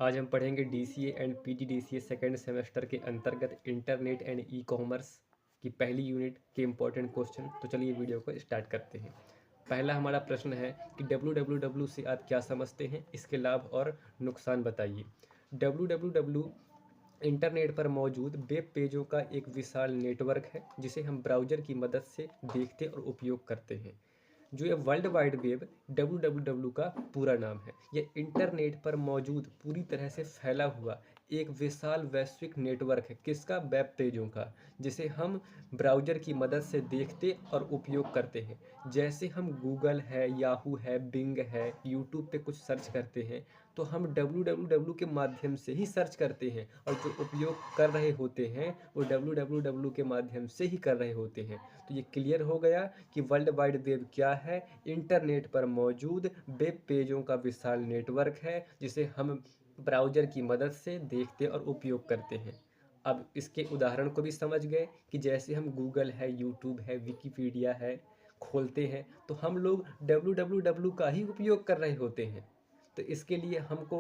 आज हम पढ़ेंगे DCA and PGDCA second semester के अंतर्गत इंटरनेट एंड ई कॉमर्स की पहली यूनिट के इम्पोर्टेंट क्वेश्चन। तो चलिए वीडियो को स्टार्ट करते हैं। पहला हमारा प्रश्न है कि www से आप क्या समझते हैं, इसके लाभ और नुकसान बताइए। www इंटरनेट पर मौजूद वेब पेजों का एक विशाल नेटवर्क है जिसे हम ब्राउज़र की मदद से देखते और उपयोग करते हैं। जो ये वर्ल्ड वाइड वेब www का पूरा नाम है। ये इंटरनेट पर मौजूद पूरी तरह से फैला हुआ एक विशाल वैश्विक नेटवर्क है। किसका? वेब पेजों का, जिसे हम ब्राउज़र की मदद से देखते और उपयोग करते हैं। जैसे हम गूगल है, याहू है, बिंग है, यूट्यूब पे कुछ सर्च करते हैं तो हम www के माध्यम से ही सर्च करते हैं, और जो उपयोग कर रहे होते हैं वो www के माध्यम से ही कर रहे होते हैं। तो ये क्लियर हो गया कि वर्ल्ड वाइड वेब क्या है। इंटरनेट पर मौजूद वेब पेजों का विशाल नेटवर्क है जिसे हम ब्राउज़र की मदद से देखते और उपयोग करते हैं। अब इसके उदाहरण को भी समझ गए कि जैसे हम गूगल है, यूट्यूब है, विकिपीडिया है खोलते हैं तो हम लोग www का ही उपयोग कर रहे होते हैं। तो इसके लिए हमको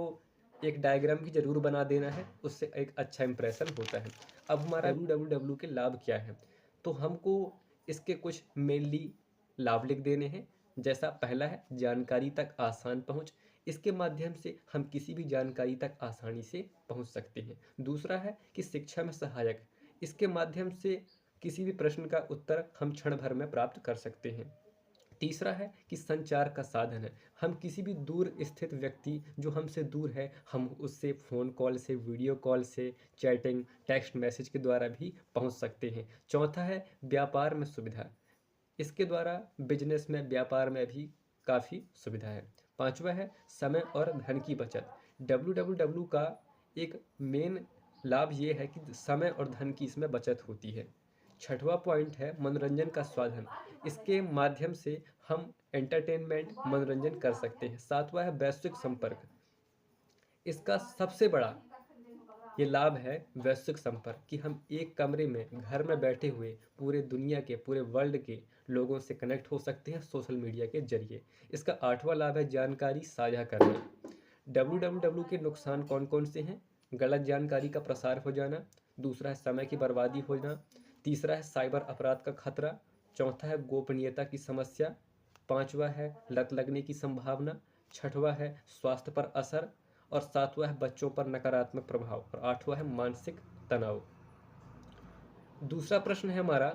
एक डायग्राम भी ज़रूर बना देना है, उससे एक अच्छा इंप्रेशन होता है। अब हमारा www के लाभ क्या है, तो हमको इसके कुछ मेनली लाभ लिख देने हैं। जैसा पहला है जानकारी तक आसान पहुंच, इसके माध्यम से हम किसी भी जानकारी तक आसानी से पहुंच सकते हैं। दूसरा है कि शिक्षा में सहायक, इसके माध्यम से किसी भी प्रश्न का उत्तर हम क्षण भर में प्राप्त कर सकते हैं। तीसरा है कि संचार का साधन है, हम किसी भी दूर स्थित व्यक्ति जो हमसे दूर है हम उससे फ़ोन कॉल से, वीडियो कॉल से, चैटिंग, टेक्स्ट मैसेज के द्वारा भी पहुंच सकते हैं। चौथा है व्यापार में सुविधा, इसके द्वारा बिजनेस में, व्यापार में भी काफ़ी सुविधा है। पांचवा है समय और धन की बचत, www का एक मेन लाभ ये है कि समय और धन की इसमें बचत होती है। छठवां पॉइंट है मनोरंजन का साधन, इसके माध्यम से हम एंटरटेनमेंट, मनोरंजन कर सकते हैं। सातवां है वैश्विक संपर्क, इसका सबसे बड़ा ये लाभ है वैश्विक संपर्क, कि हम एक कमरे में घर में बैठे हुए पूरे दुनिया के, पूरे वर्ल्ड के लोगों से कनेक्ट हो सकते हैं सोशल मीडिया के जरिए। इसका आठवां लाभ है जानकारी साझा करना। www के नुकसान कौन कौन से हैं? गलत जानकारी का प्रसार हो जाना, दूसरा है समय की बर्बादी होना, तीसरा है साइबर अपराध का खतरा, चौथा है गोपनीयता की समस्या, पांचवा है लत लगने की संभावना, छठवां है स्वास्थ्य पर असर, और सातवां है बच्चों पर नकारात्मक प्रभाव, और आठवां है मानसिक तनाव। दूसरा प्रश्न है हमारा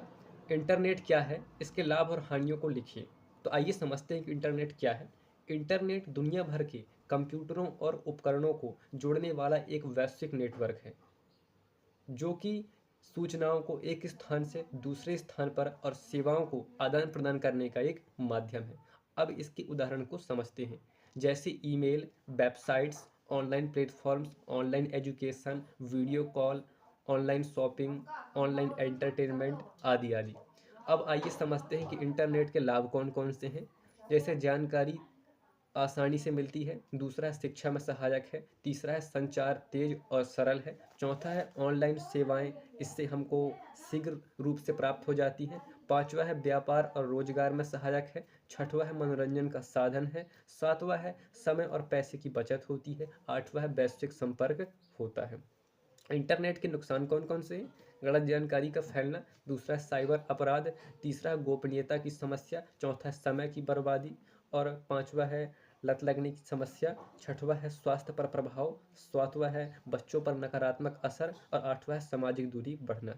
इंटरनेट क्या है, इसके लाभ और हानियों को लिखिए। तो आइए समझते हैं कि इंटरनेट क्या है। इंटरनेट दुनिया भर के कंप्यूटरों और उपकरणों को जोड़ने वाला एक वैश्विक नेटवर्क है जो कि सूचनाओं को एक स्थान से दूसरे स्थान पर और सेवाओं को आदान प्रदान करने का एक माध्यम है। अब इसके उदाहरण को समझते हैं। जैसे email, websites, online platforms, online education, video call, online shopping, online entertainment आदि आदि। अब आइए समझते हैं कि इंटरनेट के लाभ कौन कौन से हैं। जैसे जानकारी आसानी से मिलती है, दूसरा है शिक्षा में सहायक है, तीसरा है संचार तेज और सरल है, चौथा है ऑनलाइन सेवाएं, इससे हमको शीघ्र रूप से प्राप्त हो जाती हैं, पांचवा है व्यापार और रोजगार में सहायक है, छठवा है मनोरंजन का साधन है, सातवां है समय और पैसे की बचत होती है, आठवां है वैश्विक संपर्क होता है। इंटरनेट के नुकसान कौन कौन से हैं? गलत जानकारी का फैलना, दूसरा है साइबर अपराध, तीसरा है गोपनीयता की समस्या, चौथा है समय की बर्बादी, और पांचवा है लत लगने की समस्या, छठवा है स्वास्थ्य पर प्रभाव, सातवां है बच्चों पर नकारात्मक असर, और आठवां है सामाजिक दूरी बढ़ना।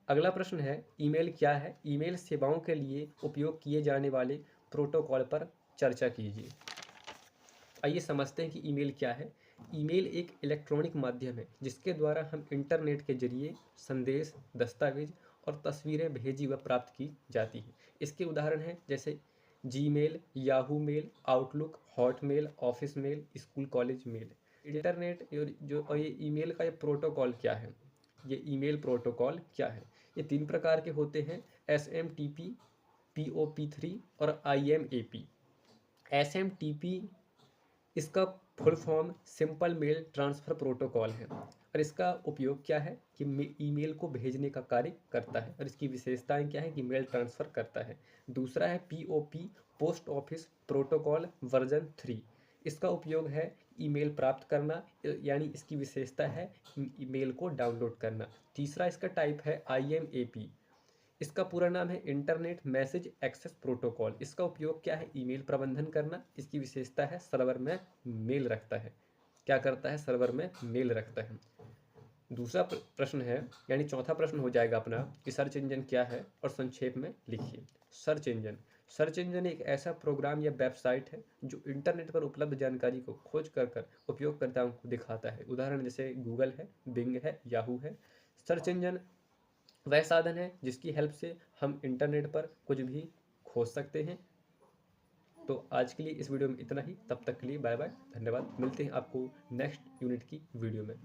अगला प्रश्न है ईमेल क्या है? ईमेल सेवाओं के लिए उपयोग किए जाने वाले प्रोटोकॉल पर चर्चा कीजिए। आइए समझते हैं कि ईमेल क्या है। ईमेल एक इलेक्ट्रॉनिक माध्यम है जिसके द्वारा हम इंटरनेट के जरिए संदेश, दस्तावेज और तस्वीरें भेजी व प्राप्त की जाती हैं। इसके उदाहरण हैं जैसे Gmail, Yahoo mail, Outlook, Hotmail, office mail, school college mail. Internet और ये ईमेल का ये प्रोटोकॉल क्या है? ये ईमेल प्रोटोकॉल क्या है? ये तीन प्रकार के होते हैं: SMTP, POP3 और IMAP। SMTP इसका full form simple mail transfer protocol है, और इसका उपयोग क्या है कि ईमेल को भेजने का कार्य करता है, और इसकी विशेषताएं क्या है कि मेल ट्रांसफ़र करता है। दूसरा है POP, post office protocol version 3। इसका उपयोग है ईमेल प्राप्त करना, यानी इसकी विशेषता है ईमेल को डाउनलोड करना। तीसरा इसका टाइप है IMAP। इसका पूरा नाम है इंटरनेट मैसेज एक्सेस प्रोटोकॉल। इसका उपयोग क्या है? ईमेल प्रबंधन करना। इसकी विशेषता है सर्वर में मेल रखता है। क्या करता है? सर्वर में मेल रखता है। दूसरा प्रश्न है, यानी चौथा प्रश्न हो जाएगा अपना कि सर्च इंजन क्या है, और संक्षेप में लिखिए। सर्च इंजन एक ऐसा प्रोग्राम या वेबसाइट है जो इंटरनेट पर उपलब्ध जानकारी को खोज कर उपयोगकर्ताओं को दिखाता है। उदाहरण जैसे गूगल है, बिंग है, याहू है। सर्च इंजन वह साधन है जिसकी हेल्प से हम इंटरनेट पर कुछ भी खोज सकते हैं। तो आज के लिए इस वीडियो में इतना ही। तब तक के लिए बाय बाय, धन्यवाद। मिलते हैं आपको नेक्स्ट यूनिट की वीडियो में।